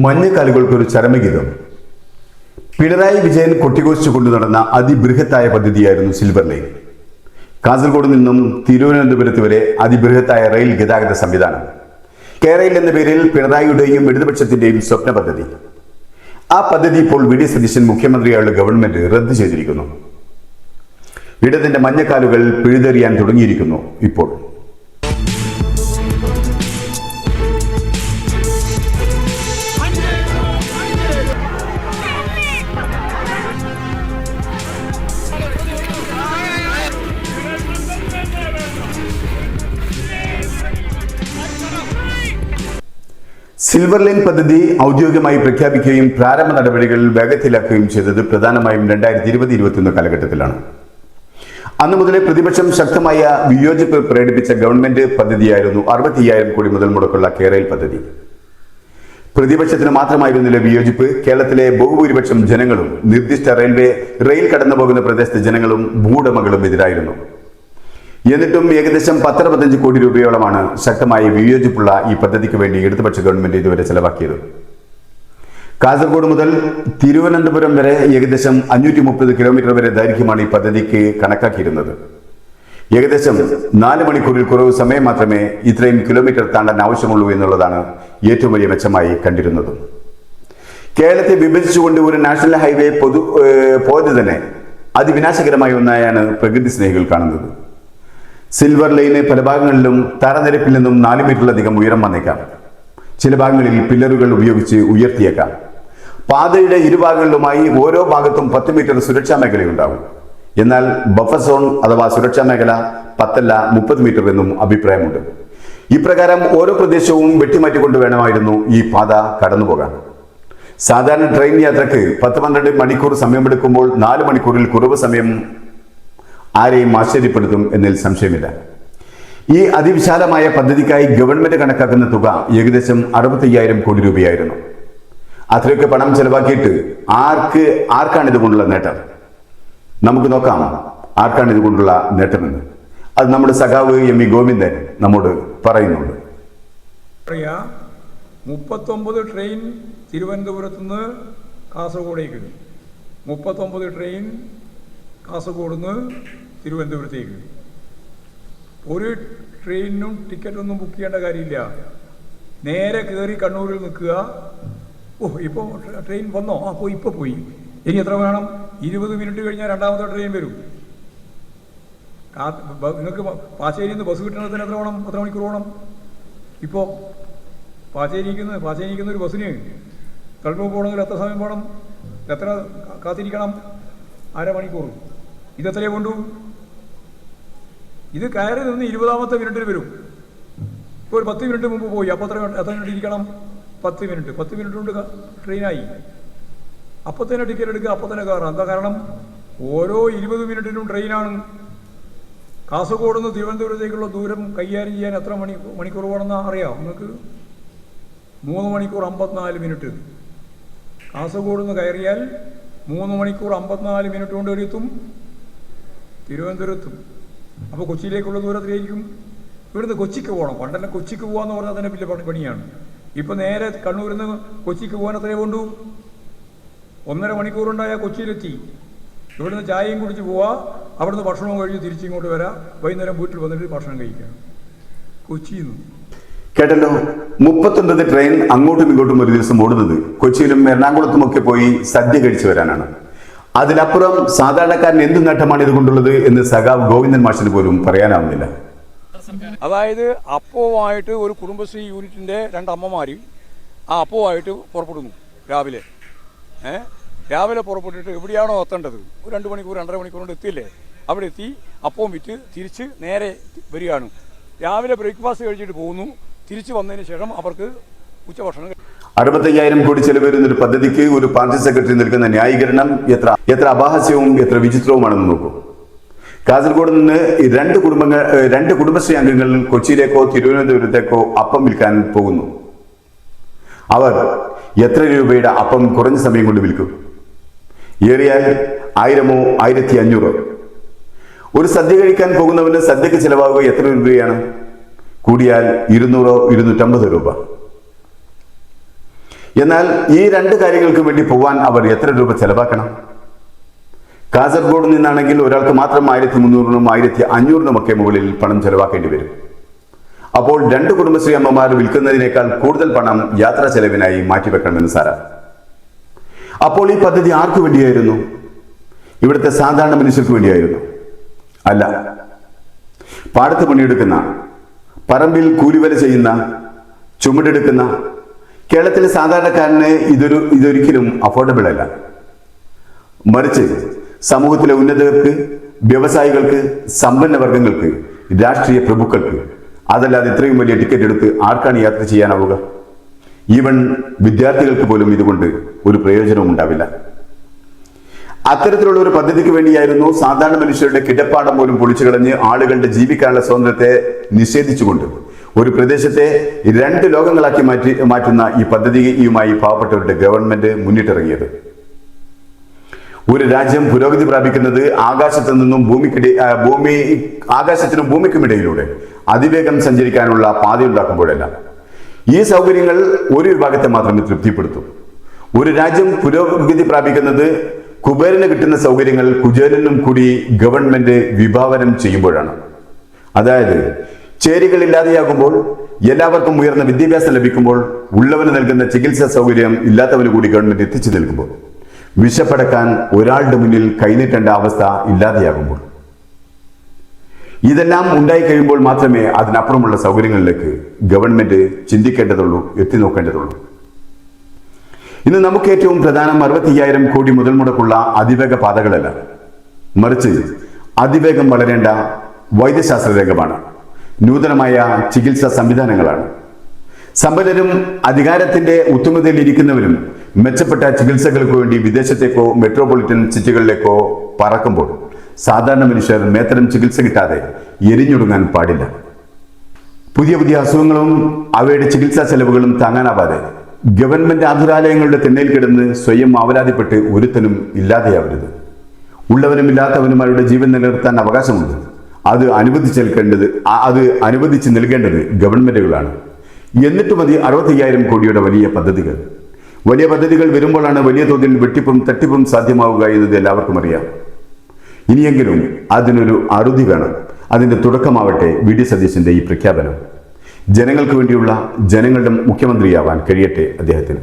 മഞ്ഞക്കാലുകൾക്കൊരു ചരമഗീതം. പിണറായി വിജയൻ കൊട്ടിഘോഷിച്ചുകൊണ്ട് നടന്ന അതിബൃഹത്തായ പദ്ധതിയായിരുന്നു silver line. Kasaragod നിന്നും തിരുവനന്തപുരത്ത് വരെ അതിബൃഹത്തായ റെയിൽ ഗതാഗത സംവിധാനം. കേരയിൽ എന്ന പേരിൽ പിണറായിയുടെയും ഇടതുപക്ഷത്തിന്റെയും സ്വപ്ന പദ്ധതി. ആ പദ്ധതി ഇപ്പോൾ വി.ഡി. സതീശൻ മുഖ്യമന്ത്രിയായുള്ള ഗവൺമെന്റ് റദ്ദു ചെയ്തിരിക്കുന്നു. ഇടതിന്റെ മഞ്ഞക്കാലുകൾ പിഴുതെറിയാൻ തുടങ്ങിയിരിക്കുന്നു ഇപ്പോൾ. സിൽവർ ലൈൻ പദ്ധതി ഔദ്യോഗികമായി പ്രഖ്യാപിക്കുകയും പ്രാരംഭ നടപടികൾ വേഗത്തിലാക്കുകയും ചെയ്തത് പ്രധാനമായും 2020-21 കാലഘട്ടത്തിലാണ്. അന്നു മുതലേ പ്രതിപക്ഷം ശക്തമായ വിയോജിപ്പ് പ്രകടിപ്പിച്ച ഗവൺമെന്റ് പദ്ധതിയായിരുന്നു 65,000 കോടി മുതൽ മുടക്കുള്ള കേരയിൽ പദ്ധതി. പ്രതിപക്ഷത്തിന് മാത്രമായിരുന്നില്ല വിയോജിപ്പ്. കേരളത്തിലെ ബഹുഭൂരിപക്ഷം ജനങ്ങളും നിർദ്ദിഷ്ട റെയിൽ കടന്നു പോകുന്ന പ്രദേശത്തെ ജനങ്ങളും ഭൂവുടമകളും എതിരായിരുന്നു. എന്നിട്ടും ഏകദേശം 10-15 കോടി രൂപയോളമാണ് ശക്തമായ വിയോജിപ്പുള്ള ഈ പദ്ധതിക്ക് വേണ്ടി ഇടതുപക്ഷ ഗവൺമെന്റ് ഇതുവരെ ചെലവാക്കിയത്. കാസർഗോഡ് മുതൽ തിരുവനന്തപുരം വരെ ഏകദേശം 530 കിലോമീറ്റർ വരെ ദൈർഘ്യമാണ് ഈ പദ്ധതിക്ക് കണക്കാക്കിയിരുന്നത്. ഏകദേശം 4 മണിക്കൂറിൽ കുറവ് സമയം മാത്രമേ ഇത്രയും കിലോമീറ്റർ താണ്ടാൻ ആവശ്യമുള്ളൂ എന്നുള്ളതാണ് ഏറ്റവും വലിയ മെച്ചമായി കണ്ടിരുന്നത്. കേരളത്തെ വിഭജിച്ചുകൊണ്ട് ഒരു നാഷണൽ ഹൈവേ പോയത് തന്നെ അതിവിനാശകരമായ ഒന്നായാണ് പ്രകൃതി സ്നേഹികൾ കാണുന്നത്. സിൽവർ ലൈന് പല ഭാഗങ്ങളിലും തറനിരപ്പിൽ നിന്നും 4 മീറ്ററിലധികം ഉയരം വന്നേക്കാം. ചില ഭാഗങ്ങളിൽ പില്ലറുകൾ ഉപയോഗിച്ച് ഉയർത്തിയേക്കാം. പാതയുടെ ഇരുഭാഗങ്ങളിലുമായി ഓരോ ഭാഗത്തും 10 മീറ്റർ സുരക്ഷാ മേഖലയുണ്ടാകും. എന്നാൽ ബഫർ സോൺ അഥവാ സുരക്ഷാ മേഖല 10 അല്ല 30 മീറ്റർ എന്നും അഭിപ്രായമുണ്ട്. ഇപ്രകാരം ഓരോ പ്രദേശവും വെട്ടിമാറ്റിക്കൊണ്ട് വേണമായിരുന്നു ഈ പാത കടന്നുപോകാൻ. സാധാരണ ട്രെയിൻ യാത്രക്ക് 10-12 മണിക്കൂർ സമയമെടുക്കുമ്പോൾ 4 മണിക്കൂറിൽ കുറവ് സമയം ആരെയും ആശ്ചര്യപ്പെടുത്തും എന്നതിൽ സംശയമില്ല. ഈ അതിവിശാലമായ പദ്ധതിക്കായി ഗവൺമെന്റ് കണക്കാക്കുന്ന തുക ഏകദേശം 65,000 കോടി രൂപയായിരുന്നു. അത്രയൊക്കെ പണം ചെലവാക്കിയിട്ട് ആർക്കാണ് ഇതുകൊണ്ടുള്ള നേട്ടം? നമുക്ക് നോക്കാം ആർക്കാണ് ഇതുകൊണ്ടുള്ള നേട്ടമെന്ന്. അത് നമ്മുടെ സഖാവ് എം.വി. ഗോവിന്ദൻ നമ്മോട് പറയുന്നുണ്ട്. 39 ട്രെയിൻ തിരുവനന്തപുരത്ത് നിന്ന് കാസർഗോഡേക്ക്, 39 ട്രെയിൻ കാസർഗോഡ് നിന്ന് തിരുവനന്തപുരത്തേക്ക്. ഒരു ട്രെയിനിനും ടിക്കറ്റൊന്നും ബുക്ക് ചെയ്യേണ്ട കാര്യമില്ല. നേരെ കയറി കണ്ണൂരിൽ നിൽക്കുക. ഇപ്പോൾ ട്രെയിൻ വന്നോ? ഇപ്പോൾ പോയി. ഇനി എത്ര വേണം? 20 മിനിറ്റ് കഴിഞ്ഞാൽ രണ്ടാമത്തെ ട്രെയിൻ വരും. നിങ്ങൾക്ക് പാച്ചേരിയിൽ നിന്ന് ബസ് കിട്ടണത്തിന് എത്ര മണിക്കൂർ വേണം? ഇപ്പോൾ പാച്ചേരിക്കുന്ന ഒരു ബസ്സിന് കണ്ണൂർ പോകണമെങ്കിൽ എത്ര സമയം പോകണം? എത്ര കാത്തിരിക്കണം? 1/2 മണിക്കൂർ. ഇതെത്രയേ കൊണ്ടു? ഇത് കയറി നിന്ന് 20ാമത്തെ മിനിറ്റിൽ വരും. ഇപ്പോൾ ഒരു 10 മിനിറ്റ് മുമ്പ് പോയി. അപ്പോൾ എത്ര മിനിറ്റ് ഇരിക്കണം? 10 മിനിറ്റ്. 10 മിനിറ്റ് കൊണ്ട് ട്രെയിനായി. അപ്പോൾ തന്നെ ടിക്കറ്റ് എടുക്കുക, അപ്പോൾ തന്നെ കയറാം. എന്താ കാരണം? ഓരോ 20 മിനിറ്റിനും ട്രെയിനാണ്. കാസർഗോഡ് നിന്ന് തിരുവനന്തപുരത്തേക്കുള്ള ദൂരം കൈകാര്യം ചെയ്യാൻ എത്ര മണിക്കൂർ വേണമെന്ന് അറിയാം നിങ്ങൾക്ക്? 3 മണിക്കൂർ 54 മിനിറ്റ്. കാസർഗോഡ് നിന്ന് കയറിയാൽ 3 മണിക്കൂർ 54 മിനിറ്റ് കൊണ്ട് എത്തും തിരുവനന്തപുരത്തും. അപ്പോൾ കൊച്ചിയിലേക്കുള്ള ദൂരത്തിലായിരിക്കും. ഇവിടുന്ന് കൊച്ചിക്ക് പോകണം. പണ്ടെല്ലാം കൊച്ചിക്ക് പോകാമെന്ന് പറഞ്ഞാൽ തന്നെ വലിയ പണിയാണ്. ഇപ്പോൾ നേരെ കണ്ണൂരിൽ നിന്ന് കൊച്ചിക്ക് പോകാൻ എത്രയേ കൊണ്ടു? 1.5 മണിക്കൂറുണ്ടായാൽ കൊച്ചിയിലെത്തി. ഇവിടുന്ന് ചായയും കുടിച്ച് പോവാ, അവിടുന്ന് ഭക്ഷണവും കഴിഞ്ഞ് തിരിച്ചിങ്ങോട്ട് വരാം. വൈകുന്നേരം വീട്ടിൽ വന്നിട്ട് ഭക്ഷണം കഴിക്കാം. കൊച്ചിയിൽ നിന്ന് കേട്ടല്ലോ. 39 ട്രെയിൻ അങ്ങോട്ടും ഇങ്ങോട്ടും ഒരു ദിവസം ഓടുന്നത് കൊച്ചിയിലും എറണാകുളത്തും ഒക്കെ പോയി സദ്യ കഴിച്ചു വരാനാണ്. അതിനപ്പുറം സാധാരണക്കാരൻ എന്ത് നേട്ടമാണ് ഇതുകൊണ്ടുള്ളത് എന്ന് സഖാവ് ഗോവിന്ദൻ മാഷിന് പോലും പറയാനാവുന്നില്ല. അതായത് അപ്പവുമായിട്ട് ഒരു കുടുംബശ്രീ യൂണിറ്റിൻ്റെ 2 അമ്മമാർ ആ അപ്പവുമായിട്ട് പുറപ്പെടുന്നു രാവിലെ പുറപ്പെട്ടിട്ട് എവിടെയാണോ എത്തേണ്ടത് ഒരു 2 മണിക്കൂർ 2.5 മണിക്കൂർ കൊണ്ട് എത്തിയില്ലേ, അവിടെ എത്തി അപ്പവും വിറ്റ് തിരിച്ച് നേരെ വരികയാണ്. രാവിലെ ബ്രേക്ക്ഫാസ്റ്റ് കഴിച്ചിട്ട് പോകുന്നു. തിരിച്ചു വന്നതിന് ശേഷം അവർക്ക് ഉച്ചഭക്ഷണം. 65,000 കോടി ചെലവ് വരുന്ന ഒരു പദ്ധതിക്ക് ഒരു പാർട്ടി സെക്രട്ടറി നൽകുന്ന ന്യായീകരണം എത്ര അപഹാസ്യവും എത്ര വിചിത്രവുമാണെന്ന് നോക്കൂ. കാസർഗോഡ് നിന്ന് 2 കുടുംബശ്രീ അംഗങ്ങൾ കൊച്ചിയിലേക്കോ തിരുവനന്തപുരത്തേക്കോ അപ്പം വിൽക്കാൻ പോകുന്നു. അവർ എത്ര രൂപയുടെ അപ്പം കുറഞ്ഞ സമയം കൊണ്ട് വിൽക്കും? ഏറിയാൽ 1000-ഓ 1500. ഒരു സദ്യ കഴിക്കാൻ പോകുന്നവന് സദ്യക്ക് ചിലവാകുക എത്ര രൂപയാണ്? കൂടിയാൽ 200-250 രൂപ. എന്നാൽ ഈ രണ്ട് കാര്യങ്ങൾക്ക് വേണ്ടി പോവാൻ അവർ എത്ര രൂപ ചെലവാക്കണം? കാസർഗോഡ് നിന്നാണെങ്കിൽ ഒരാൾക്ക് മാത്രം 1300-നും 1500-നും ഒക്കെ മുകളിൽ പണം ചെലവാക്കേണ്ടി വരും. അപ്പോൾ 2 കുടുംബശ്രീ അമ്മമാർ വിൽക്കുന്നതിനേക്കാൾ കൂടുതൽ പണം യാത്രാ ചെലവിനായി മാറ്റിവെക്കണമെന്ന് സാരം. അപ്പോൾ ഈ പദ്ധതി ആർക്കു വേണ്ടിയായിരുന്നു? ഇവിടുത്തെ സാധാരണ മനുഷ്യർക്ക് വേണ്ടിയായിരുന്നു? അല്ല. പാടത്ത് പണിയെടുക്കുന്ന, പറമ്പിൽ കൂലിവേല ചെയ്യുന്ന, ചുമടെടുക്കുന്ന കേരളത്തിലെ സാധാരണക്കാരന് ഇതൊരിക്കലും അഫോർഡബിൾ അല്ല. മറിച്ച് സമൂഹത്തിലെ ഉന്നതർക്ക്, വ്യവസായികൾക്ക്, സമ്പന്ന വർഗങ്ങൾക്ക്, രാഷ്ട്രീയ പ്രഭുക്കൾക്ക്, അതല്ലാതെ ഇത്രയും വലിയ ടിക്കറ്റ് എടുത്ത് ആർക്കാണ് യാത്ര ചെയ്യാനാവുക? ഈവൻ വിദ്യാർത്ഥികൾക്ക് പോലും ഇതുകൊണ്ട് ഒരു പ്രയോജനവും ഉണ്ടാവില്ല. അത്തരത്തിലുള്ള ഒരു പദ്ധതിക്ക് വേണ്ടിയായിരുന്നു സാധാരണ മനുഷ്യരുടെ കിടപ്പാടം പോലും പൊളിച്ചു കളഞ്ഞ് ആളുകളുടെ ജീവിക്കാനുള്ള സ്വാതന്ത്ര്യത്തെ നിഷേധിച്ചുകൊണ്ട് ഒരു പ്രദേശത്തെ 2 ലോകങ്ങളാക്കി മാറ്റുന്ന ഈ പദ്ധതിയുമായി പാവപ്പെട്ടവരുടെ ഗവൺമെന്റ് മുന്നിട്ടിറങ്ങിയത്. ഒരു രാജ്യം പുരോഗതി പ്രാപിക്കുന്നത് ആകാശത്തിനും ഭൂമിക്കുമിടയിലൂടെ അതിവേഗം സഞ്ചരിക്കാനുള്ള പാതയുണ്ടാക്കുമ്പോഴല്ല. ഈ സൗകര്യങ്ങൾ ഒരു വിഭാഗത്തെ മാത്രമേ തൃപ്തിപ്പെടുത്തൂ. ഒരു രാജ്യം പുരോഗതി പ്രാപിക്കുന്നത് കുബേരന് കിട്ടുന്ന സൗകര്യങ്ങൾ കുചേലനും കൂടി ഗവൺമെന്റ് വിഭാവനം ചെയ്യുമ്പോഴാണ്. അതായത് ചേരികൾ ഇല്ലാതെയാകുമ്പോൾ, എല്ലാവർക്കും ഉയർന്ന വിദ്യാഭ്യാസം ലഭിക്കുമ്പോൾ, ഉള്ളവന് നൽകുന്ന ചികിത്സാ സൗകര്യം ഇല്ലാത്തവന് കൂടി ഗവൺമെന്റ് എത്തിച്ചു നൽകുമ്പോൾ, വിശപ്പടക്കാൻ ഒരാളുടെ മുന്നിൽ കൈനീട്ടേണ്ട അവസ്ഥ ഇല്ലാതെയാകുമ്പോൾ, ഇതെല്ലാം ഉണ്ടായി കഴിയുമ്പോൾ മാത്രമേ അതിനപ്പുറമുള്ള സൗകര്യങ്ങളിലേക്ക് ഗവൺമെന്റ് ചിന്തിക്കേണ്ടതുള്ളൂ, എത്തി നോക്കേണ്ടതുള്ളൂ. ഇന്ന് നമുക്ക് ഏറ്റവും പ്രധാനം 65,000 കോടി മുതൽ മുടക്കുള്ള അതിവേഗ പാതകളല്ല, മറിച്ച് അതിവേഗം വളരേണ്ട വൈദ്യശാസ്ത്ര രംഗമാണ്, നൂതനമായ ചികിത്സാ സംവിധാനങ്ങളാണ്. സമ്പന്നരും അധികാരത്തിന്റെ ഉത്തുമതയിൽ ഇരിക്കുന്നവരും മെച്ചപ്പെട്ട ചികിത്സകൾക്ക് വേണ്ടി വിദേശത്തേക്കോ മെട്രോപൊളിറ്റൻ സിറ്റികളിലേക്കോ പറക്കുമ്പോൾ സാധാരണ മനുഷ്യർ മേത്തരം ചികിത്സ കിട്ടാതെ എരിഞ്ഞൊടുങ്ങാൻ പാടില്ല. പുതിയ പുതിയ അസുഖങ്ങളും അവയുടെ ചികിത്സാ ചെലവുകളും താങ്ങാനാവാതെ ഗവൺമെന്റ് ആതുരാലയങ്ങളുടെ തിണ്ണയിൽ കിടന്ന് സ്വയം ആവലാതിപ്പെട്ട് ഒരുത്തനും ഇല്ലാതെയാവരുത്. ഉള്ളവനും ഇല്ലാത്തവനുമാരുടെ ജീവൻ നിലനിർത്താൻ അവകാശമുണ്ട്. അത് അനുവദിച്ച് നൽകേണ്ടത് ഗവൺമെന്റുകളാണ്. എന്നിട്ട് മതി 65,000 കോടിയുടെ വലിയ പദ്ധതികൾ വരുമ്പോഴാണ് വലിയ തോതിൽ വെട്ടിപ്പും തട്ടിപ്പും സാധ്യമാവുക എന്നത് എല്ലാവർക്കും അറിയാം. ഇനിയെങ്കിലും അതിനൊരു അറുതി വേണം. അതിന്റെ തുടക്കമാവട്ടെ വി ഡി സതീശന്റെ ഈ പ്രഖ്യാപനം. ജനങ്ങൾക്ക് വേണ്ടിയുള്ള ജനങ്ങളുടെ മുഖ്യമന്ത്രിയാവാൻ കഴിയട്ടെ അദ്ദേഹത്തിന്.